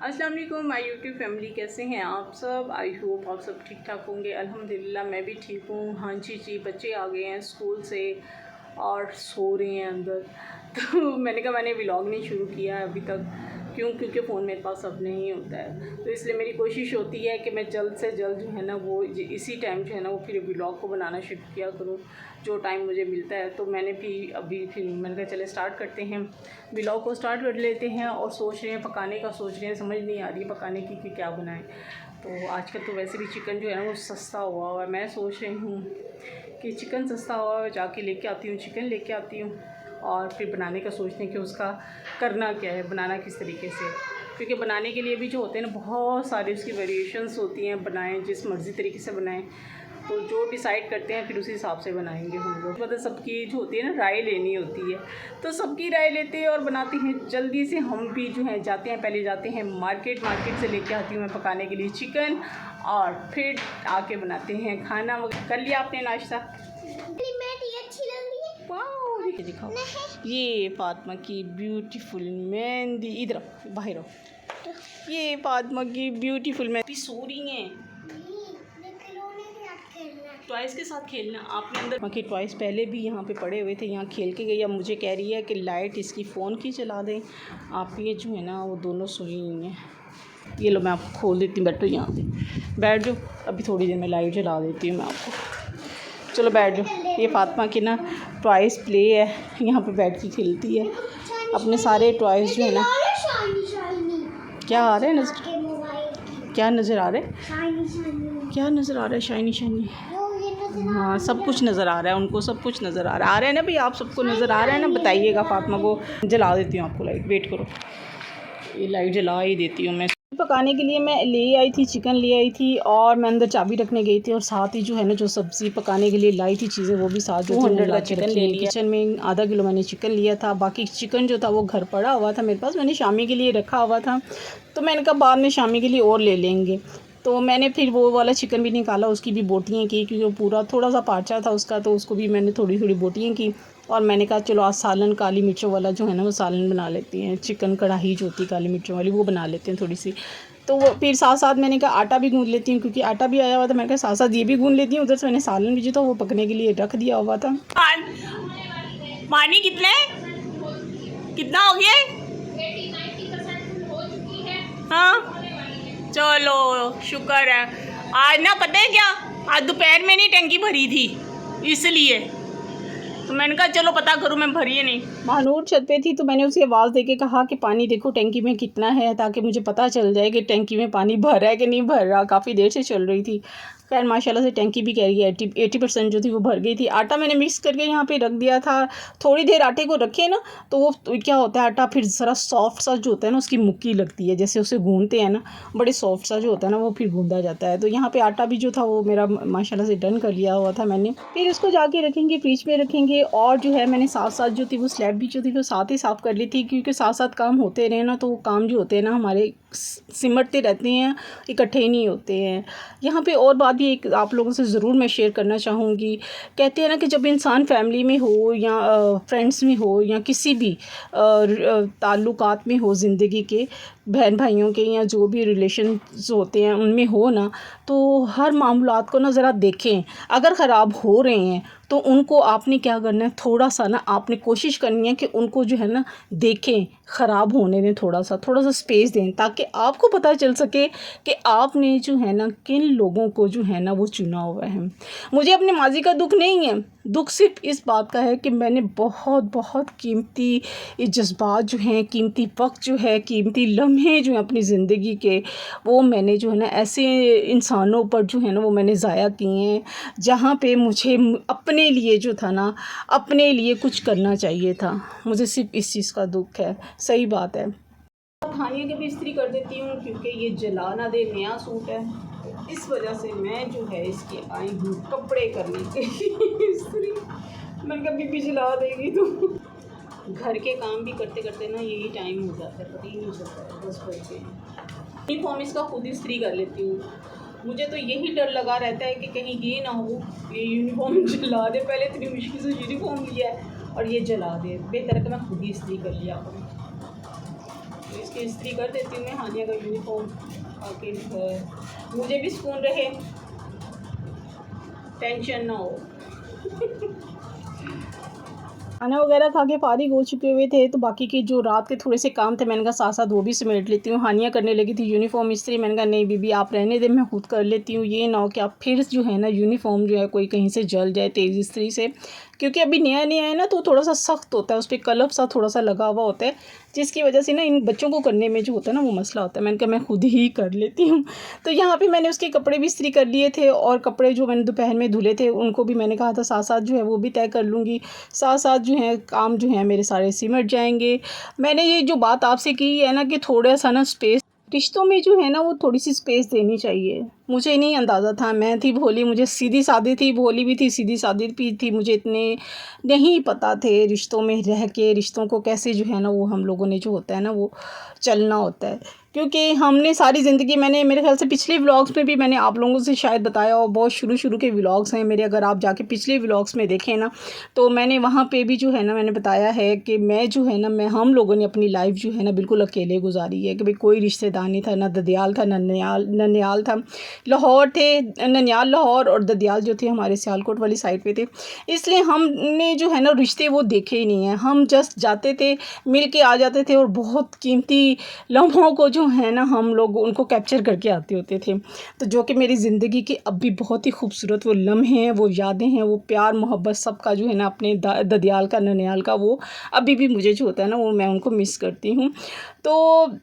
अस्सलाम वालेकुम my YouTube family, कैसे हैं आप सब। आई होप आप सब ठीक ठाक होंगे। अल्हम्दुलिल्लाह मैं भी ठीक हूँ। हाँ जी, बच्चे आ गए हैं स्कूल से और सो रहे हैं अंदर। तो मैंने कहा मैंने व्लॉग नहीं शुरू किया अभी तक, क्योंकि फ़ोन मेरे पास अब नहीं होता है। तो इसलिए मेरी कोशिश होती है कि मैं जल्द से जल्द जो है ना वो इसी टाइम जो है ना वो फिर व्लॉग को बनाना शुरू किया करूँ, जो टाइम मुझे मिलता है। तो मैंने भी अभी फिर मैंने कहा चले स्टार्ट करते हैं, व्लॉग को स्टार्ट कर लेते हैं। और सोच रहे हैं पकाने का, सोच रहे हैं, समझ नहीं आ रही है पकाने की कि क्या बनाएं। तो आजकल तो वैसे भी चिकन जो है ना वो सस्ता हुआ है। मैं सोच रही हूँ कि चिकन सस्ता हुआ है, जाके लेके आती हूँ, चिकन लेके आती हूँ और फिर बनाने का सोचते हैं कि उसका करना क्या है, बनाना किस तरीके से। क्योंकि बनाने के लिए भी जो होते हैं ना बहुत सारी उसकी वेरिएशंस होती हैं, बनाएं जिस मर्ज़ी तरीके से बनाएं। तो जो डिसाइड करते हैं फिर उसी हिसाब से बनाएंगे हम लोग। मतलब सबकी जो होती है ना राय लेनी होती है, तो सबकी राय लेते हैं और बनाते हैं जल्दी से। हम भी जो है जाते हैं, पहले जाते हैं मार्केट से लेके आती हूँ मैं पकाने के लिए चिकन, और फिर आके बनाते हैं खाना। कर लिया आपने नाश्ता? वाह दिखाओ, ये फातिमा की ब्यूटीफुल मेहंदी। इधर बाहर आओ, ये फातिमा की ब्यूटीफुल मेहंदी सो रही हैं। टॉयज़ के साथ खेलना आपने अंदर। बाकी टॉयज़ पहले भी यहाँ पे पड़े हुए थे, यहाँ खेल के गई। अब मुझे कह रही है कि लाइट इसकी फ़ोन की चला दें। आप ये जो है ना वो दोनों सोई हुई हैं। ये लो मैं आपको खोल देती हूँ, बैठो यहाँ पे बैठ जाओ। अभी थोड़ी देर में लाइट जला देती हूँ मैं आपको। चलो बैठ जाओ। ये फातिमा की ना टॉयज़ प्ले है, यहाँ पे बैठ के खेलती है अपने सारे टॉयज़ जो है ना। क्या आ रहा है नज़र, क्या नज़र आ रहा है, क्या नज़र आ रहा है? Shiny shiny. हाँ सब कुछ नज़र आ रहा है उनको, सब कुछ नज़र आ रहा है ना भाई। आप सबको नज़र आ रहा है ना, बताइएगा। फातिमा को जला देती हूँ आपको लाइट, वेट करो, ये लाइट जला ही देती हूँ मैं। पकाने के लिए मैं ले आई थी, चिकन ले आई थी और मैं अंदर चाबी रखने गई थी, और साथ ही जो है ना जो सब्ज़ी पकाने के लिए लाई थी चीज़ें वो भी साथ जो 200 का चिकन ले लिया। किचन में आधा किलो मैंने चिकन लिया था, बाकी चिकन जो था वो घर पड़ा हुआ था मेरे पास, मैंने शामी के लिए रखा हुआ था। तो मैंने कहा बाद में शामी के लिए और ले लेंगे। तो मैंने फिर वो वाला चिकन भी निकाला, उसकी भी बोटियाँ की, क्योंकि वो पूरा थोड़ा सा पार्चा था उसका, तो उसको भी मैंने थोड़ी थोड़ी बोटियाँ की। और मैंने कहा चलो आज सालन काली मिर्चों वाला जो है ना वो सालन बना लेती हैं, चिकन कढ़ाई जो होती है काली मिर्चों वाली वो बना लेते हैं थोड़ी सी। तो वो फिर साथ साथ मैंने कहा आटा भी गूँध लेती हूँ, क्योंकि आटा भी आया हुआ था। मैंने कहा साथ साथ ये भी गूँध लेती हूँ। उधर से मैंने सालन भी जो था वो पकने के लिए रख दिया हुआ था। पानी कितना है, कितना हो गया है? 80-90% हो चुकी है। हाँ चलो शुक्र है। आज ना पता है क्या, आज दोपहर में नहीं टंकी भरी थी इसलिए, तो मैंने कहा चलो पता करूँ, मैं भरी है नहीं। महानूर छत पे थी तो मैंने उसे आवाज़ देके कहा कि पानी देखो टंकी में कितना है, ताकि मुझे पता चल जाए कि टंकी में पानी भर रहा है कि नहीं भर रहा। काफ़ी देर से चल रही थी। खैर माशाल्लाह से टंकी भी कह रही है 80% जो थी वो भर गई थी। आटा मैंने मिक्स करके यहाँ पे रख दिया था। थोड़ी देर आटे को रखे ना तो वो क्या होता है, आटा फिर ज़रा सॉफ्ट सा जो होता है ना उसकी मुक्की लगती है, जैसे उसे गूँधते हैं ना, बड़े सॉफ्ट सा जो होता है ना वो फिर गूँधा जाता है। तो यहाँ पे आटा भी जो था वो मेरा माशाल्लाह से डन कर लिया हुआ था मैंने। फिर उसको जाके रखेंगे, फ्रिज में रखेंगे। और जो है मैंने साथ साथ जो थी वो स्लैब भी जो थी वो साथ ही साफ़ कर ली थी, क्योंकि साथ साथ काम होते रहे ना तो वो काम जो होते हैं ना हमारे सिमटते रहते हैं, इकट्ठे ही नहीं होते हैं। यहाँ पे और बात भी एक आप लोगों से ज़रूर मैं शेयर करना चाहूँगी। कहते हैं ना कि जब इंसान फैमिली में हो या फ्रेंड्स में हो या किसी भी ताल्लुकात में हो ज़िंदगी के, बहन भाइयों के या जो भी रिलेशन्स होते हैं उनमें हो ना, तो हर मामलात को ना ज़रा देखें। अगर ख़राब हो रहे हैं तो उनको आपने क्या करना है, थोड़ा सा ना आपने कोशिश करनी है कि उनको जो है ना देखें, ख़राब होने दें, थोड़ा सा स्पेस दें, ताकि आपको पता चल सके कि आपने जो है ना किन लोगों को जो है ना वो चुना हुआ है। मुझे अपने माजी का दुख नहीं है, दुख सिर्फ इस बात का है कि मैंने बहुत कीमती जज्बात जो हैं, कीमती वक्त जो है, कीमती लम्हे जो हैं अपनी ज़िंदगी के, वो मैंने जो है ना ऐसे इंसानों पर जो है ना वो मैंने ज़ाया किए हैं, जहाँ पे मुझे अपने लिए जो था ना, अपने लिए कुछ करना चाहिए था। मुझे सिर्फ इस चीज़ का दुख है। सही बात है। थानिया की भी इस्त्री कर देती हूँ, क्योंकि ये जला ना दे, नया सूट है, इस वजह से मैं जो है इसके आई हूँ कपड़े करने के लिए इस्त्री। मैंने कहा बीबी जला देगी तो। घर के काम भी करते करते ना यही टाइम हो जाता है, पता ही नहीं चलता है, 10 बज गए। यूनिफॉर्म इसका खुद इस्त्री कर लेती हूँ। मुझे तो यही डर लगा रहता है कि कहीं ये ना हो ये यूनिफॉर्म जला दे। पहले इतनी मुश्किल से यूनिफॉर्म लिया है और ये जला दे। बेहतर है कि मैं खुद ही इस्त्री कर लिया करूँ। इसकी इस्त्री कर देती हूँ मैं हानिया का यूनिफॉर्म, ताकि मुझे भी सुकून रहे, टेंशन ना हो। खाना वगैरह खा के फारिग हो चुके हुए थे, तो बाकी के जो रात के थोड़े से काम थे मैंने कहा साथ साथ वो भी समेट लेती हूँ। हानिया करने लगी थी यूनिफॉर्म इस्त्री, मैंने कहा नहीं बीबी आप रहने दें, मैं खुद कर लेती हूँ। ये ना हो कि आप फिर जो है ना यूनिफॉर्म जो है कोई कहीं से जल जाए तेज़ इस्त्री से, क्योंकि अभी नया नया है ना, तो थोड़ा सा सख्त होता है, उस पर कलफ सा थोड़ा सा लगा हुआ होता है, जिसकी वजह से ना इन बच्चों को करने में जो होता है ना वो मसला होता है। मैंने कहा मैं खुद ही कर लेती हूँ। तो यहाँ पे मैंने उसके कपड़े भी इस्त्री कर लिए थे, और कपड़े जो मैंने दोपहर में धुले थे उनको भी मैंने कहा था साथ साथ जो है वो भी तय कर लूँगी, साथ साथ जो है काम जो है मेरे सारे सिमट जाएंगे। मैंने ये जो बात आपसे की है ना कि थोड़ा सा ना स्पेस रिश्तों में जो है ना वो थोड़ी सी स्पेस देनी चाहिए। मुझे नहीं अंदाज़ा था, मैं थी भोली, मुझे सीधी सादी थी, भोली भी थी, सीधी सादी भी थी, मुझे इतने नहीं पता थे रिश्तों में रह के रिश्तों को कैसे जो है ना वो हम लोगों ने जो होता है ना वो चलना होता है। क्योंकि हमने सारी ज़िंदगी, मैंने मेरे ख्याल से पिछले व्लॉग्स में भी मैंने आप लोगों से शायद बताया, और बहुत शुरू के व्लॉग्स हैं मेरे, अगर आप जाके पिछले व्लॉग्स में देखें ना तो मैंने वहाँ पे भी जो है ना मैंने बताया है कि मैं जो है ना हम लोगों ने अपनी लाइफ जो है ना बिल्कुल अकेले गुजारी है, कि भाई कोई रिश्तेदार नहीं था, ना ददियाल था, ननियाल था, लाहौर थे, ननियाल लाहौर और ददियाल जो थे हमारे सियालकोट वाली साइड पे थे। इसलिए हमने जो है ना रिश्ते वो देखे ही नहीं हैं, हम जस्ट जाते थे, मिल के आ जाते थे, और बहुत कीमती लम्हों को जो है ना हम लोग उनको कैप्चर करके आते होते थे। तो जो कि मेरी ज़िंदगी के अब भी बहुत ही खूबसूरत वो लम्हे हैं, वो यादें हैं, वो प्यार मोहब्बत सबका जो है ना अपने ददियाल का, ननियाल का, वो अभी भी मुझे जो होता है ना वो मैं उनको मिस करती हूँ। तो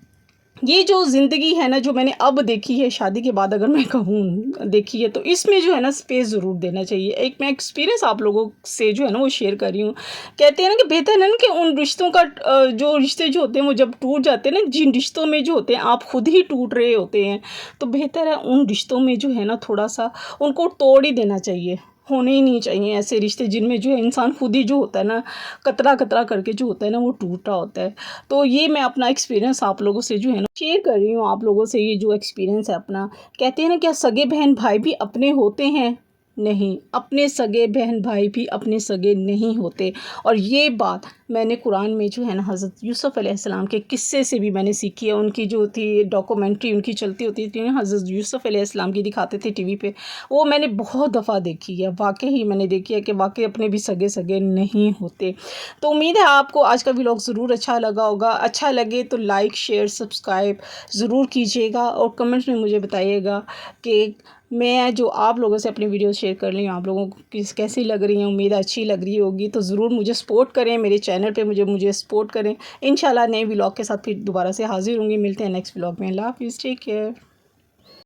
ये जो ज़िंदगी है ना जो मैंने अब देखी है शादी के बाद, अगर मैं कहूँ देखी है, तो इसमें जो है ना स्पेस ज़रूर देना चाहिए। एक मैं एक्सपीरियंस आप लोगों से जो है ना वो शेयर कर रही हूँ। कहते हैं ना कि बेहतर है ना कि उन रिश्तों का जो रिश्ते जो होते हैं वो जब टूट जाते हैं ना, जिन रिश्तों में जो होते हैं आप खुद ही टूट रहे होते हैं, तो बेहतर है उन रिश्तों में जो है ना थोड़ा सा उनको तोड़ ही देना चाहिए। होने ही नहीं चाहिए ऐसे रिश्ते जिनमें जो है इंसान खुद ही जो होता है ना कतरा कतरा करके जो होता है ना वो टूट रहा होता है। तो ये मैं अपना एक्सपीरियंस आप लोगों से जो है ना शेयर कर रही हूँ, आप लोगों से ये जो एक्सपीरियंस है अपना। कहते हैं ना क्या सगे बहन भाई भी अपने होते हैं? नहीं, अपने सगे बहन भाई भी अपने सगे नहीं होते। और ये बात मैंने कुरान में जो है ना हज़रत यूसुफ़ अलैहिस्सलाम के किस्से से भी मैंने सीखी है। उनकी जो थी डॉक्यूमेंट्री उनकी चलती होती थी, हज़रत यूसुफ़ अलैहिस्सलाम की दिखाते थे टीवी पे, वो मैंने बहुत दफ़ा देखी है। वाक़ई ही मैंने देखी है कि वाक़ई अपने भी सगे सगे नहीं होते। तो उम्मीद है आपको आज का व्लॉग ज़रूर अच्छा लगा होगा। अच्छा लगे तो लाइक शेयर सब्सक्राइब ज़रूर कीजिएगा, और कमेंट्स में मुझे बताइएगा कि मैं जो आप लोगों से अपनी वीडियो शेयर कर रही हूँ आप लोगों को कैसी लग रही हैं। उम्मीद अच्छी लग रही होगी, तो ज़रूर मुझे सपोर्ट करें, मेरे चैनल पे मुझे सपोर्ट करें। इंशाल्लाह नए व्लॉग के साथ फिर दोबारा से हाज़िर होंगी। मिलते हैं नेक्स्ट व्लॉग में। अल्लाह हाफ़िज़, टेक केयर।